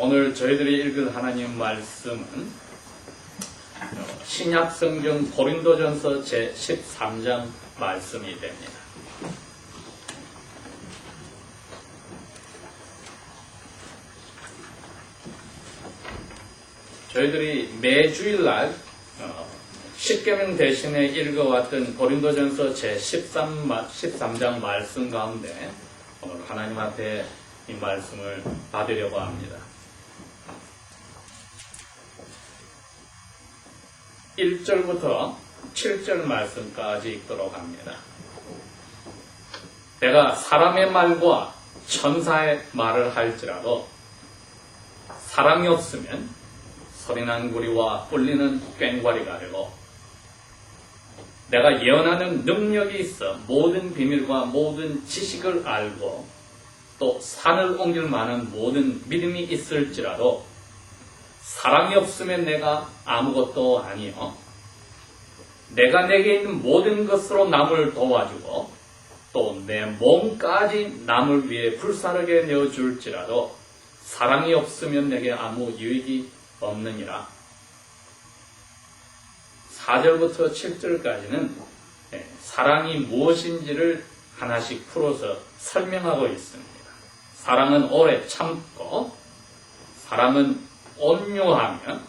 오늘 저희들이 읽을 하나님 말씀은 신약성경 고린도전서 제13장 말씀이 됩니다. 저희들이 매주일날 십계명 대신에 읽어왔던 고린도전서 제13장 말씀 가운데 오늘 하나님 앞에 이 말씀을 받으려고 합니다. 1절부터 7절 말씀까지 읽도록 합니다. 내가 사람의 말과 천사의 말을 할지라도 사랑이 없으면 소리난 구리와 울리는 꽹과리가 되고, 내가 예언하는 능력이 있어 모든 비밀과 모든 지식을 알고 또 산을 옮길 만한 모든 믿음이 있을지라도 사랑이 없으면 내가 아무것도 아니요, 내가 내게 있는 모든 것으로 남을 도와주고 또 내 몸까지 남을 위해 불사르게 내어줄지라도 사랑이 없으면 내게 아무 유익이 없느니라. 4절부터 7절까지는 사랑이 무엇인지를 하나씩 풀어서 설명하고 있습니다. 사랑은 오래 참고, 사랑은 온유하며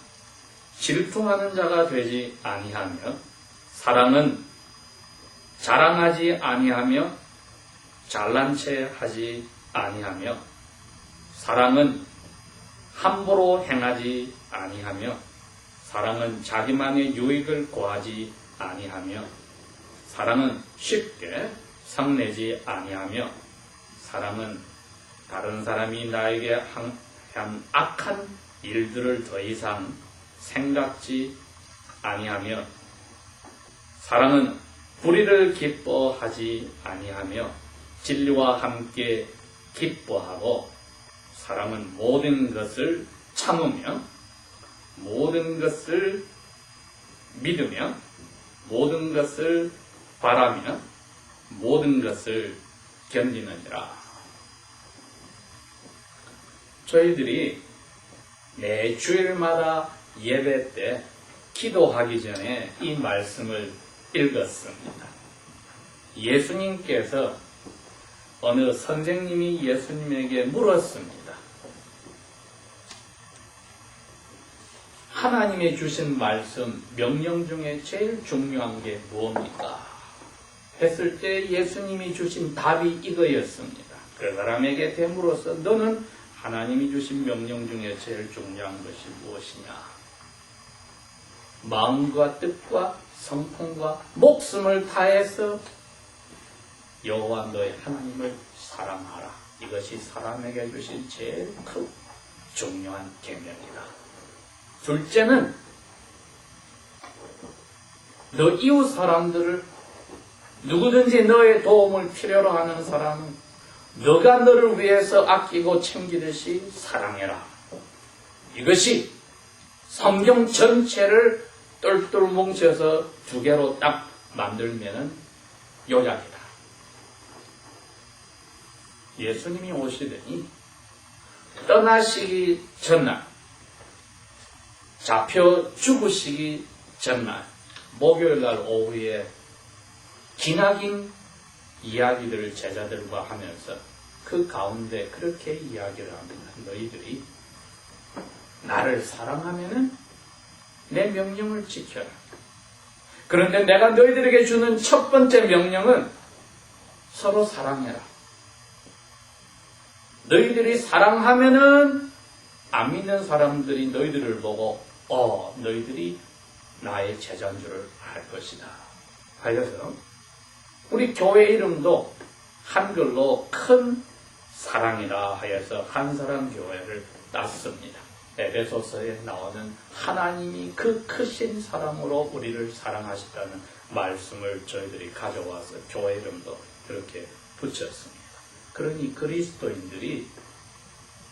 질투하는 자가 되지 아니하며, 사랑은 자랑하지 아니하며 잘난 체 하지 아니하며, 사랑은 함부로 행하지 아니하며, 사랑은 자기만의 유익을 구하지 아니하며, 사랑은 쉽게 성내지 아니하며, 사랑은 다른 사람이 나에게 한 악한 일들을 더 이상 생각지 아니하며, 사랑은 불의를 기뻐하지 아니하며 진리와 함께 기뻐하고, 사랑은 모든 것을 참으며 모든 것을 믿으며 모든 것을 바라며 모든 것을 견디느니라. 저희들이 매 주일마다 예배 때 기도하기 전에 이 말씀을 읽었습니다. 예수님께서 어느 선생님이 예수님에게 물었습니다. 하나님이 주신 말씀, 명령 중에 제일 중요한 게 무엇입니까? 했을 때 예수님이 주신 답이 이거였습니다. 그 사람에게 되물어서 너는 하나님이 주신 명령 중에 제일 중요한 것이 무엇이냐? 마음과 뜻과 성품과 목숨을 다해서 여호와 너의 하나님을 사랑하라. 이것이 사람에게 주신 제일 큰 중요한 계명이다. 둘째는 너 이웃 사람들을, 누구든지 너의 도움을 필요로 하는 사람은 너가 너를 위해서 아끼고 챙기듯이 사랑해라. 이것이 성경 전체를 똘똘 뭉쳐서 두 개로 딱 만들면 요약이다. 예수님이 오시더니 떠나시기 전날, 잡혀 죽으시기 전날, 목요일날 오후에 기나긴 이야기들을 제자들과 하면서 그 가운데 그렇게 이야기를 합니다. 너희들이 나를 사랑하면은 내 명령을 지켜라. 그런데 내가 너희들에게 주는 첫 번째 명령은 서로 사랑해라. 너희들이 사랑하면은 안 믿는 사람들이 너희들을 보고 너희들이 나의 제자인 줄을 알 것이다. 하여서 우리 교회 이름도 한글로 큰 사랑이라 하여서 한사랑 교회를 땄습니다. 에베소서에 나오는 하나님이 그 크신 사랑으로 우리를 사랑하셨다는 말씀을 저희들이 가져와서 교회 이름도 그렇게 붙였습니다. 그러니 그리스도인들이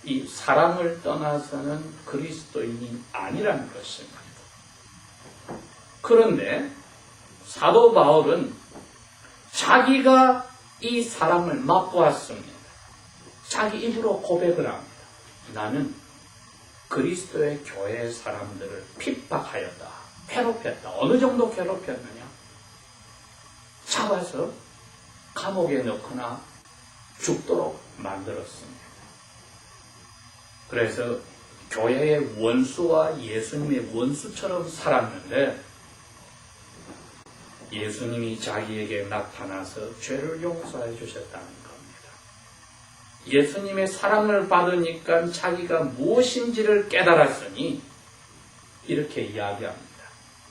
이 사랑을 떠나서는 그리스도인이 아니라는 것입니다. 그런데 사도 바울은 자기가 이 사랑을 맛보았습니다. 자기 입으로 고백을 합니다. 나는 그리스도의 교회 사람들을 핍박하였다. 괴롭혔다. 어느 정도 괴롭혔느냐? 잡아서 감옥에 넣거나 죽도록 만들었습니다. 그래서 교회의 원수와 예수님의 원수처럼 살았는데 예수님이 자기에게 나타나서 죄를 용서해 주셨다는 겁니다. 예수님의 사랑을 받으니까 자기가 무엇인지를 깨달았으니 이렇게 이야기합니다.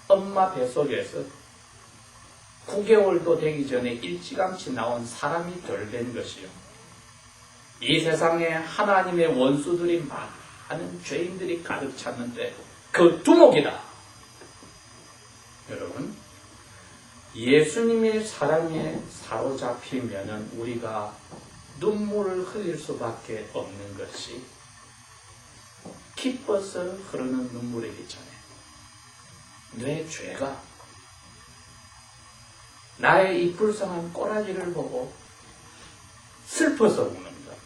엄마 뱃속에서 9개월도 되기 전에 일찌감치 나온 사람이 덜 된 것이요. 이 세상에 하나님의 원수들이 많은 죄인들이 가득 찼는데 그 두목이다. 여러분, 예수님의 사랑에 사로잡히면은 우리가 눈물을 흘릴 수밖에 없는 것이 기뻐서 흐르는 눈물이기 전에 내 죄가 나의 이 불쌍한 꼬라지를 보고 슬퍼서 우는 것.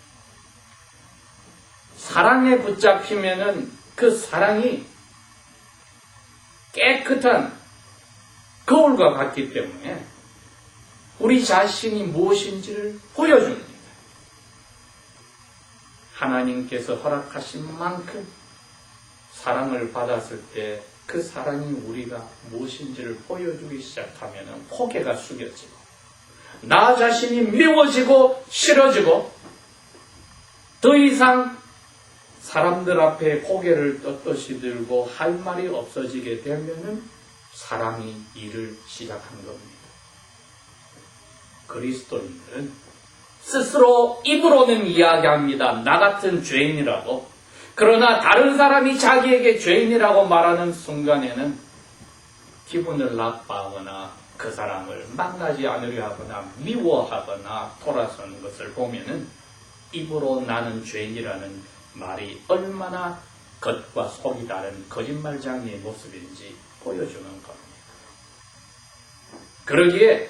사랑에 붙잡히면은 그 사랑이 깨끗한 거울과 같기 때문에 우리 자신이 무엇인지를 보여줍니다. 하나님께서 허락하신 만큼 사랑을 받았을 때 그 사랑이 우리가 무엇인지를 보여주기 시작하면 고개가 숙여지고 나 자신이 미워지고 싫어지고 더 이상 사람들 앞에 고개를 떳떳이 들고 할 말이 없어지게 되면은 사랑이 일을 시작한 겁니다. 그리스도인들은 스스로 입으로는 이야기합니다. 나 같은 죄인이라고. 그러나 다른 사람이 자기에게 죄인이라고 말하는 순간에는 기분을 나빠하거나 그 사람을 만나지 않으려 하거나 미워하거나 돌아서는 것을 보면은 입으로 나는 죄인이라는 말이 얼마나 겉과 속이 다른 거짓말쟁이의 모습인지 보여주는 겁니다. 그러기에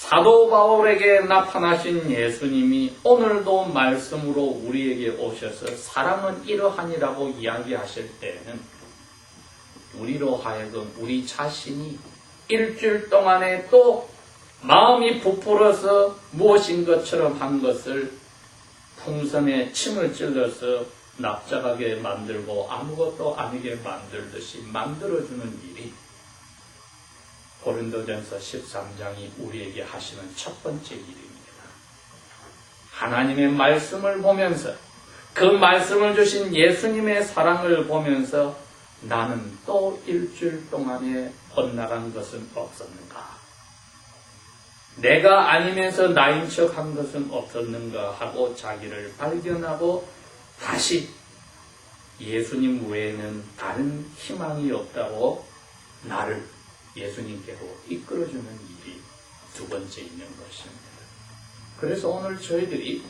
사도 바울에게 나타나신 예수님이 오늘도 말씀으로 우리에게 오셔서 사랑은 이러하니라고 이야기하실 때에는 우리로 하여금 우리 자신이 일주일 동안에 또 마음이 부풀어서 무엇인 것처럼 한 것을 풍선에 침을 찔러서 납작하게 만들고 아무것도 아니게 만들듯이 만들어주는 일이 고린도전서 13장이 우리에게 하시는 첫 번째 일입니다. 하나님의 말씀을 보면서 그 말씀을 주신 예수님의 사랑을 보면서 나는 또 일주일 동안에 엇나간 것은 없었는가? 내가 아니면서 나인 척한 것은 없었는가 하고 자기를 발견하고 다시 예수님 외에는 다른 희망이 없다고 나를 예수님께로 이끌어주는 일이 두 번째 있는 것입니다. 그래서 오늘 저희들이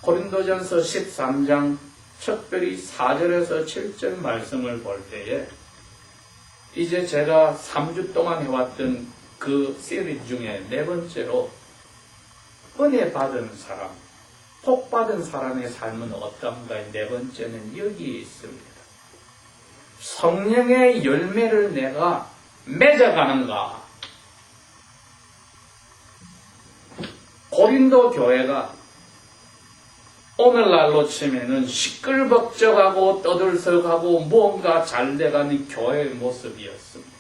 고린도전서 13장 특별히 4절에서 7절 말씀을 볼 때에 이제 제가 3주 동안 해왔던 그 시리즈 중에 네 번째로 은혜 받은 사람, 복 받은 사람의 삶은 어떤가의 네 번째는 여기에 있습니다. 성령의 열매를 내가 맺어가는가? 고린도 교회가 오늘날로 치면은 시끌벅적하고 떠들썩하고 뭔가 잘돼가는 교회의 모습이었습니다.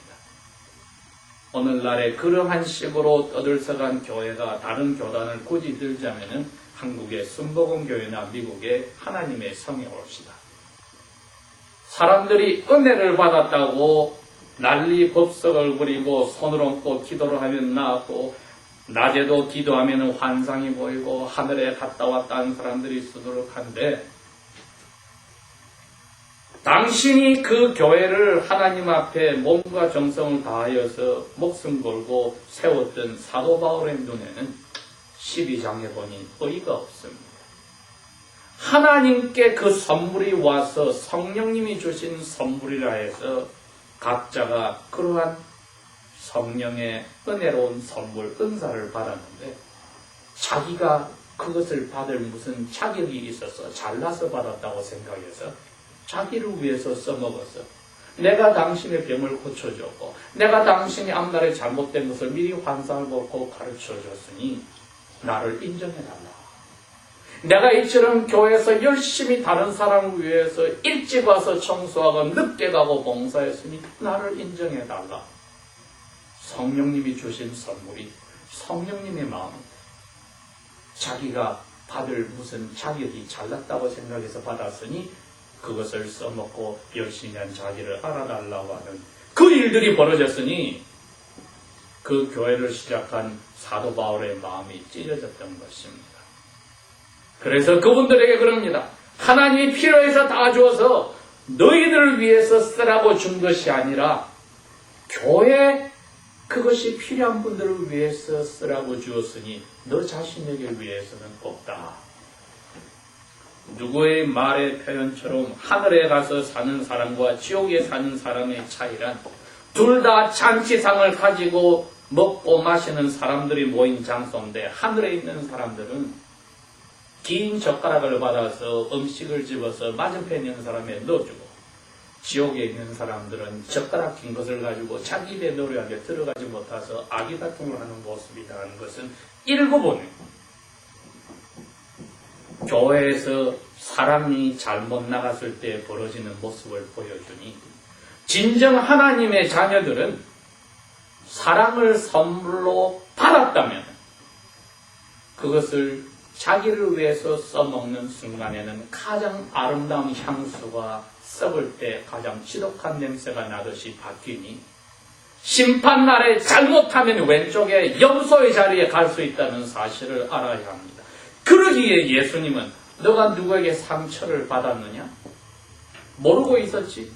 오늘날에 그러한 식으로 떠들썩한 교회가 다른 교단을 굳이 들자면은 한국의 순복음교회나 미국의 하나님의 성에 옵시다. 사람들이 은혜를 받았다고 난리 법석을 부리고 손을 얹고 기도를 하면 나았고 낮에도 기도하면 환상이 보이고 하늘에 갔다 왔다 하는 사람들이 수두룩한데 당신이 그 교회를 하나님 앞에 몸과 정성을 다하여서 목숨 걸고 세웠던 사도 바울의 눈에는 12장에 보니 의의가 없습니다. 하나님께 그 선물이 와서 성령님이 주신 선물이라 해서 각자가 그러한 성령의 은혜로운 선물, 은사를 받았는데 자기가 그것을 받을 무슨 자격이 있어서 잘나서 받았다고 생각해서 자기를 위해서 써먹었어. 내가 당신의 병을 고쳐줬고, 내가 당신이 앞날에 잘못된 것을 미리 환상을 보고 가르쳐줬으니 나를 인정해달라. 내가 이처럼 교회에서 열심히 다른 사람을 위해서 일찍 와서 청소하고 늦게 가고 봉사했으니 나를 인정해달라. 성령님이 주신 선물이 성령님의 마음입니다. 자기가 받을 무슨 자격이 잘났다고 생각해서 받았으니 그것을 써먹고 열심히 한 자기를 알아달라고 하는 그 일들이 벌어졌으니 그 교회를 시작한 사도 바울의 마음이 찢어졌던 것입니다. 그래서 그분들에게 그럽니다. 하나님이 필요해서 다 주어서 너희들을 위해서 쓰라고 준 것이 아니라 교회 그것이 필요한 분들을 위해서 쓰라고 주었으니 너 자신에게 위해서는 없다. 누구의 말의 표현처럼 하늘에 가서 사는 사람과 지옥에 사는 사람의 차이란 둘 다 잔치상을 가지고 먹고 마시는 사람들이 모인 장소인데 하늘에 있는 사람들은 긴 젓가락을 받아서 음식을 집어서 맞은편에 있는 사람에 넣어주고 지옥에 있는 사람들은 젓가락 긴 것을 가지고 자기 입에 노래하게 들어가지 못해서 아기다툼을 하는 모습이라는 것은 일부분에 교회에서 사람이 잘못 나갔을 때 벌어지는 모습을 보여주니 진정 하나님의 자녀들은 사랑을 선물로 받았다면 그것을 자기를 위해서 써먹는 순간에는 가장 아름다운 향수가 썩을 때 가장 지독한 냄새가 나듯이 바뀌니 심판날에 잘못하면 왼쪽에 염소의 자리에 갈 수 있다는 사실을 알아야 합니다. 그러기에 예수님은 너가 누구에게 상처를 받았느냐? 모르고 있었지.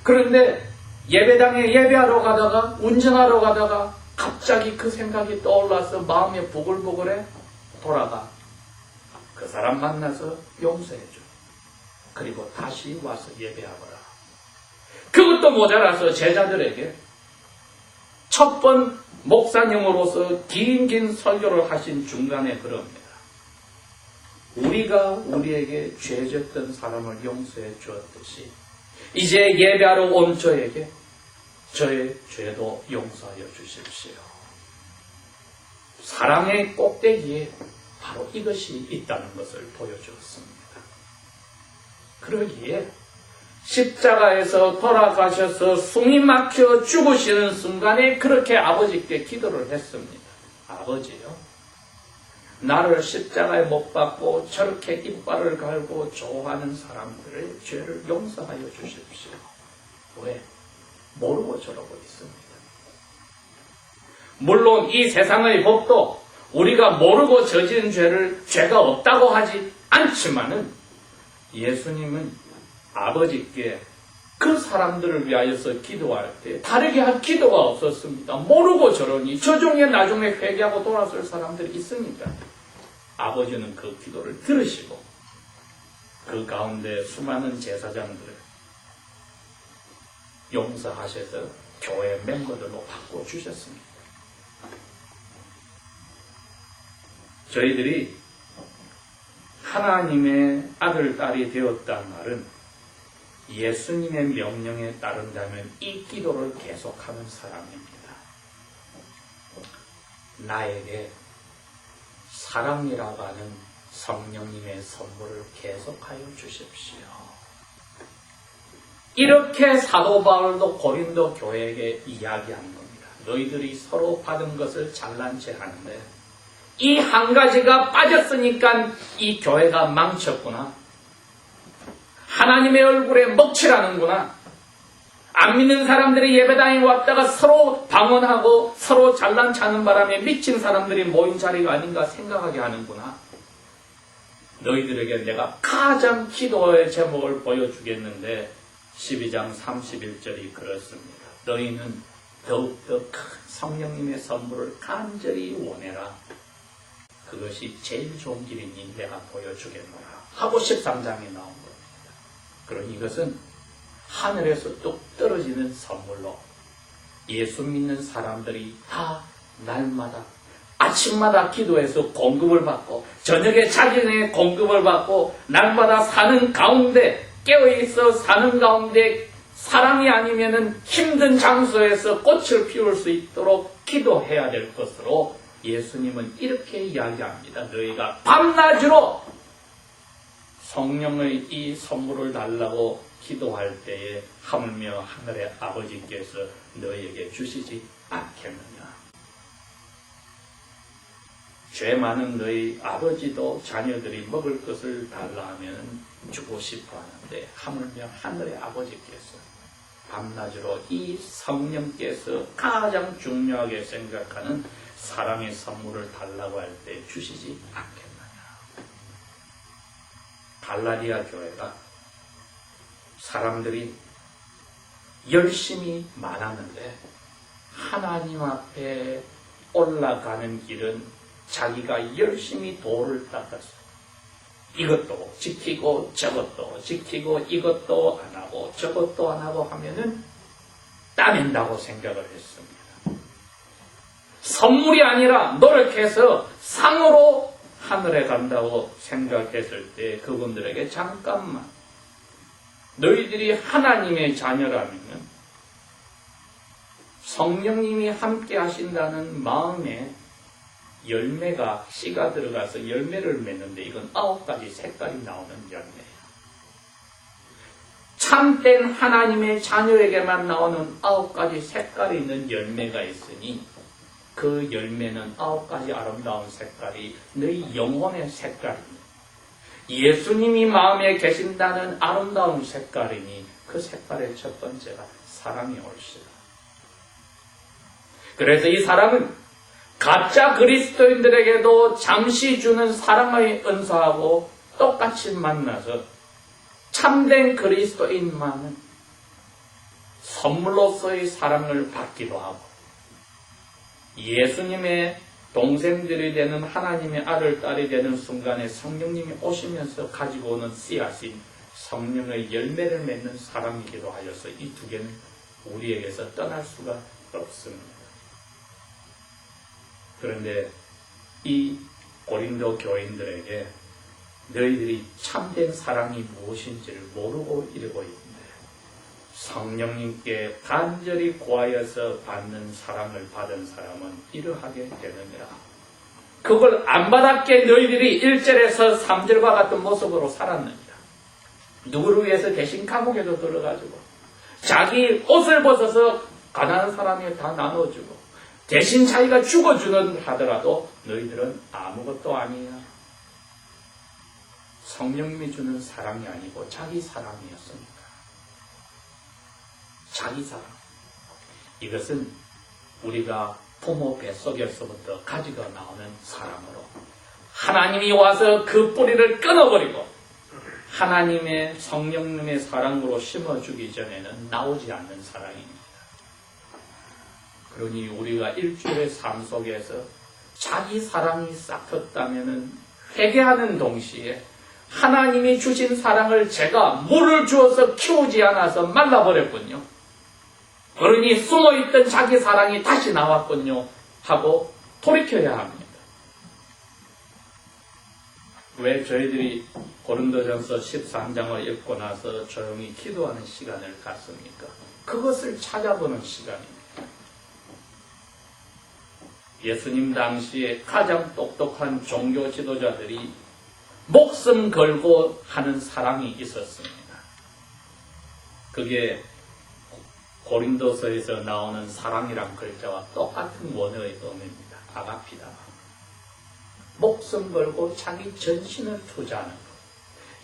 그런데 예배당에 예배하러 가다가 운전하러 가다가 갑자기 그 생각이 떠올라서 마음이 부글부글해 돌아가. 그 사람 만나서 용서해줘. 그리고 다시 와서 예배하거라. 그것도 모자라서 제자들에게 첫 번 목사님으로서 긴 설교를 하신 중간에 그럽니다. 우리가 우리에게 죄졌던 사람을 용서해 주었듯이 이제 예배하러 온 저에게 저의 죄도 용서하여 주십시오. 사랑의 꼭대기에 바로 이것이 있다는 것을 보여주었습니다. 그러기에 십자가에서 돌아가셔서 숨이 막혀 죽으시는 순간에 그렇게 아버지께 기도를 했습니다. 아버지요, 나를 십자가에 못 박고 저렇게 이빨을 갈고 좋아하는 사람들의 죄를 용서하여 주십시오. 왜? 모르고 저러고 있습니다. 물론 이 세상의 법도 우리가 모르고 저지른 죄를 죄가 없다고 하지 않지만은 예수님은 아버지께 그 사람들을 위하여서 기도할 때 다르게 할 기도가 없었습니다. 모르고 저러니 저 중에 나중에 회개하고 돌아설 사람들이 있으니까 아버지는 그 기도를 들으시고 그 가운데 수많은 제사장들을 용서하셔서 교회 멤버들로 바꿔주셨습니다. 저희들이 하나님의 아들, 딸이 되었다는 말은 예수님의 명령에 따른다면 이 기도를 계속하는 사람입니다. 나에게 사랑이라고 하는 성령님의 선물을 계속하여 주십시오. 이렇게 사도 바울도 고린도 교회에게 이야기한 겁니다. 너희들이 서로 받은 것을 잘난 체 하는데 이 한 가지가 빠졌으니까 이 교회가 망쳤구나. 하나님의 얼굴에 먹칠하는구나. 안 믿는 사람들이 예배당에 왔다가 서로 방언하고 서로 잘난 차는 바람에 미친 사람들이 모인 자리가 아닌가 생각하게 하는구나. 너희들에게 내가 가장 기도의 제목을 보여주겠는데 12장 31절이 그렇습니다. 너희는 더욱더 큰 성령님의 선물을 간절히 원해라. 그것이 제일 좋은 길이니 내가 보여주겠노라 하고 13장에 나온 겁니다. 그러니 이것은 하늘에서 뚝 떨어지는 선물로 예수 믿는 사람들이 다 날마다 아침마다 기도해서 공급을 받고 저녁에 자기네 공급을 받고 날마다 사는 가운데 깨어있어 사는 가운데 사랑이 아니면은 힘든 장소에서 꽃을 피울 수 있도록 기도해야 될 것으로 예수님은 이렇게 이야기합니다. 너희가 밤낮으로 성령의 이 선물을 달라고 기도할 때에 하물며 하늘의 아버지께서 너희에게 주시지 않겠느냐. 죄 많은 너희 아버지도 자녀들이 먹을 것을 달라 하면 주고 싶어 하는데 하물며 하늘의 아버지께서 밤낮으로 이 성령께서 가장 중요하게 생각하는 사랑의 선물을 달라고 할 때 주시지 않겠느냐. 갈라디아 교회가 사람들이 열심히 말하는데 하나님 앞에 올라가는 길은 자기가 열심히 도를 닦아서 이것도 지키고 저것도 지키고 이것도 안 하고 저것도 안 하고 하면은 따낸다고 생각을 했습니다. 선물이 아니라 노력해서 상으로 하늘에 간다고 생각했을 때 그분들에게 잠깐만 너희들이 하나님의 자녀라면 성령님이 함께 하신다는 마음에 열매가 씨가 들어가서 열매를 맺는데 이건 9가지 색깔이 나오는 열매예요. 참된 하나님의 자녀에게만 나오는 9가지 색깔이 있는 열매가 있으니 그 열매는 9가지 아름다운 색깔이 너희 영혼의 색깔입니다. 예수님이 마음에 계신다는 아름다운 색깔이니 그 색깔의 첫 번째가 사랑이 올시다. 그래서 이 사랑은 가짜 그리스도인들에게도 잠시 주는 사랑의 은사하고 똑같이 만나서 참된 그리스도인만은 선물로서의 사랑을 받기도 하고 예수님의 동생들이 되는 하나님의 아들, 딸이 되는 순간에 성령님이 오시면서 가지고 오는 씨앗인 성령의 열매를 맺는 사랑이기도 하여서 이 두 개는 우리에게서 떠날 수가 없습니다. 그런데 이 고린도 교인들에게 너희들이 참된 사랑이 무엇인지를 모르고 이러고 있는데 성령님께 간절히 구하여서 받는 사랑을 받은 사람은 이러하게 되느니라. 그걸 안 받았기에 너희들이 1절에서 3절과 같은 모습으로 살았느니라. 누구를 위해서 대신 감옥에도 들어가지고 자기 옷을 벗어서 가난한 사람에게 다 나눠주고 대신 자기가 죽어주는 하더라도 너희들은 아무것도 아니야. 성령님이 주는 사랑이 아니고 자기 사랑이었습니다. 자기 사랑. 이것은 우리가 부모 뱃속에서부터 가지고 나오는 사랑으로 하나님이 와서 그 뿌리를 끊어버리고 하나님의 성령님의 사랑으로 심어주기 전에는 나오지 않는 사랑입니다. 그러니 우리가 일주일의 삶 속에서 자기 사랑이 싹텄다면 회개하는 동시에 하나님이 주신 사랑을 제가 물을 주어서 키우지 않아서 말라버렸군요. 그러니 숨어있던 자기 사랑이 다시 나왔군요 하고 돌이켜야 합니다. 왜 저희들이 고린도전서 13장을 읽고 나서 조용히 기도하는 시간을 갖습니까? 그것을 찾아보는 시간입니다. 예수님 당시에 가장 똑똑한 종교 지도자들이 목숨 걸고 하는 사랑이 있었습니다. 그게 고린도서에서 나오는 사랑이란 글자와 똑같은 원어의 의미입니다. 아가피다. 목숨 걸고 자기 전신을 투자하는 것.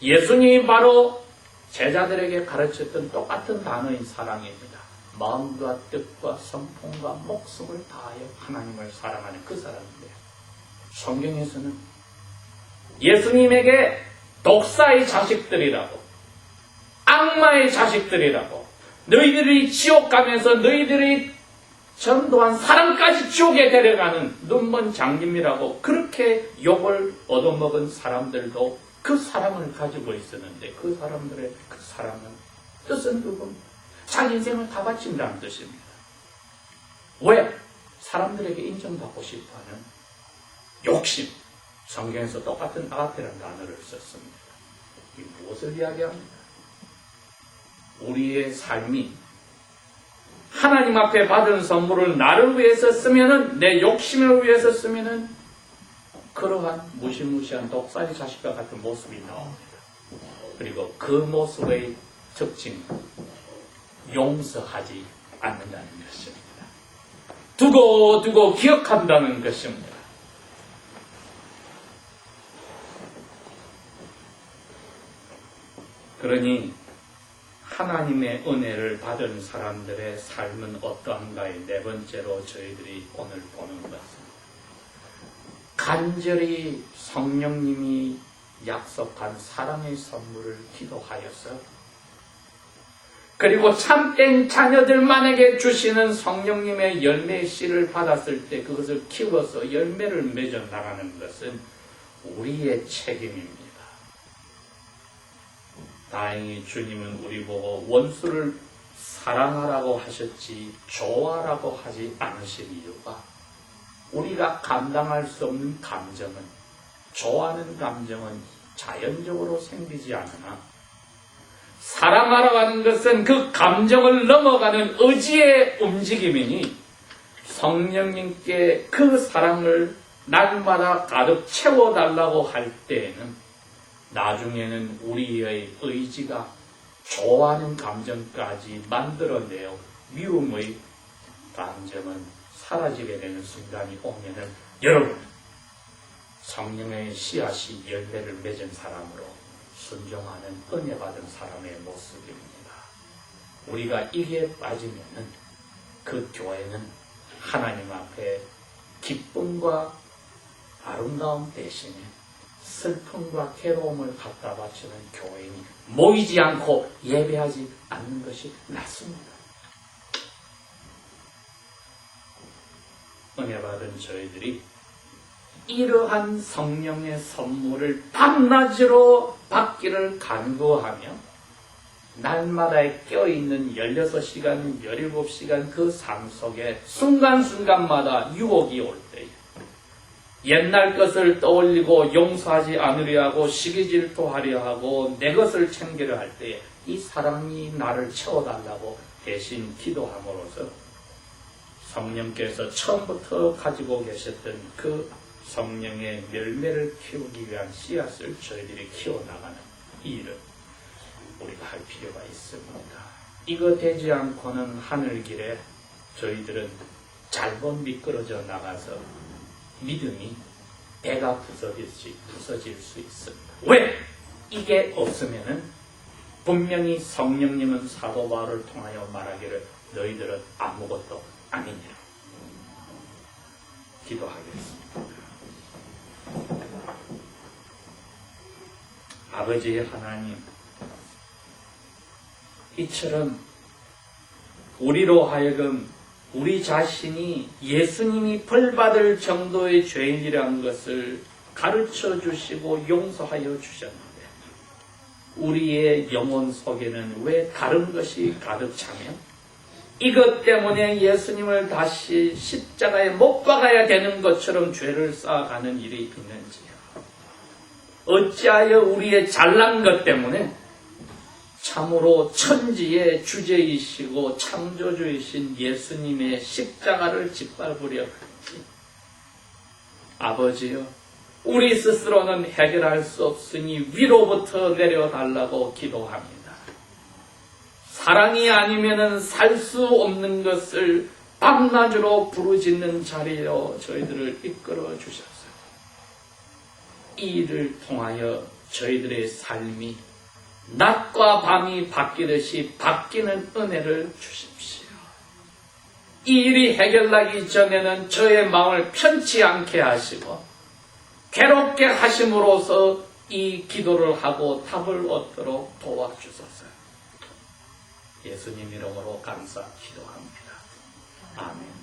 예수님이 바로 제자들에게 가르쳤던 똑같은 단어인 사랑입니다. 마음과 뜻과 성품과 목숨을 다하여 하나님을 사랑하는 그 사람인데요. 성경에서는 예수님에게 독사의 자식들이라고, 악마의 자식들이라고, 너희들이 지옥 가면서 너희들이 전도한 사람까지 지옥에 데려가는 눈먼 장님이라고 그렇게 욕을 얻어먹은 사람들도 그 사랑을 가지고 있었는데 그 사람들의 그 사랑은 뜻은 그겁니다. 자기 인생을 다 바친다는 뜻입니다. 왜? 사람들에게 인정받고 싶어하는 욕심. 성경에서 똑같은 아가페라는 단어를 썼습니다. 이 무엇을 이야기합니다? 우리의 삶이 하나님 앞에 받은 선물을 나를 위해서 쓰면은, 내 욕심을 위해서 쓰면은 그러한 무시무시한 독사의 자식과 같은 모습이 나옵니다. 그리고 그 모습의 특징은 용서하지 않는다는 것입니다. 두고 기억한다는 것입니다. 그러니 하나님의 은혜를 받은 사람들의 삶은 어떠한가의 네 번째로 저희들이 오늘 보는 것은 간절히 성령님이 약속한 사랑의 선물을 기도하여서, 그리고 참된 자녀들만에게 주시는 성령님의 열매의 씨를 받았을 때 그것을 키워서 열매를 맺어 나가는 것은 우리의 책임입니다. 다행히 주님은 우리 보고 원수를 사랑하라고 하셨지 좋아하라고 하지 않으신 이유가, 우리가 감당할 수 없는 감정은, 좋아하는 감정은 자연적으로 생기지 않으나 사랑하라고 하는 것은 그 감정을 넘어가는 의지의 움직임이니, 성령님께 그 사랑을 날마다 가득 채워달라고 할 때에는 나중에는 우리의 의지가 좋아하는 감정까지 만들어내어 미움의 감정은 사라지게 되는 순간이 오면은, 여러분, 성령의 씨앗이 열매를 맺은 사람으로 순종하는 은혜 받은 사람의 모습입니다. 우리가 이게 빠지면은 그 교회는 하나님 앞에 기쁨과 아름다움 대신에 슬픔과 괴로움을 갖다 바치는 교회인이 모이지 않고 예배하지 않는 것이 낫습니다. 은혜 받은 저희들이 이러한 성령의 선물을 밤낮으로 받기를 간구하며, 날마다 깨어있는 16시간, 17시간 그 삶 속에 순간순간마다 유혹이 올 때에 옛날 것을 떠올리고 용서하지 않으려 하고 시기질투하려 하고 내 것을 챙기려 할 때에 이 사랑이 나를 채워달라고 대신 기도함으로써 성령께서 처음부터 가지고 계셨던 그 성령의 열매를 키우기 위한 씨앗을 저희들이 키워나가는 이 일을 우리가 할 필요가 있습니다. 이거 되지 않고는 하늘길에 저희들은 잘못 미끄러져 나가서 믿음이 배가 부서질 수 있습니다. 왜? 이게 없으면은 분명히 성령님은 사도 바울을 통하여 말하기를 너희들은 아무것도 아니니라. 기도하겠습니다. 아버지 하나님, 이처럼 우리로 하여금 우리 자신이 예수님이 벌받을 정도의 죄인이라는 것을 가르쳐 주시고 용서하여 주셨는데, 우리의 영혼 속에는 왜 다른 것이 가득 차며 이것 때문에 예수님을 다시 십자가에 못 박아야 되는 것처럼 죄를 쌓아가는 일이 있는지요. 어찌하여 우리의 잘난 것 때문에 참으로 천지의 주제이시고 창조주이신 예수님의 십자가를 짓밟으려 하지. 아버지여, 우리 스스로는 해결할 수 없으니 위로부터 내려달라고 기도합니다. 사랑이 아니면은 살 수 없는 것을 밤낮으로 부르짖는 자리로 저희들을 이끌어 주셔서 이 일을 통하여 저희들의 삶이 낮과 밤이 바뀌듯이 바뀌는 은혜를 주십시오. 이 일이 해결나기 전에는 저의 마음을 편치 않게 하시고 괴롭게 하심으로써 이 기도를 하고 답을 얻도록 도와주소서. 예수님 이름으로 감사 기도합니다. 아멘.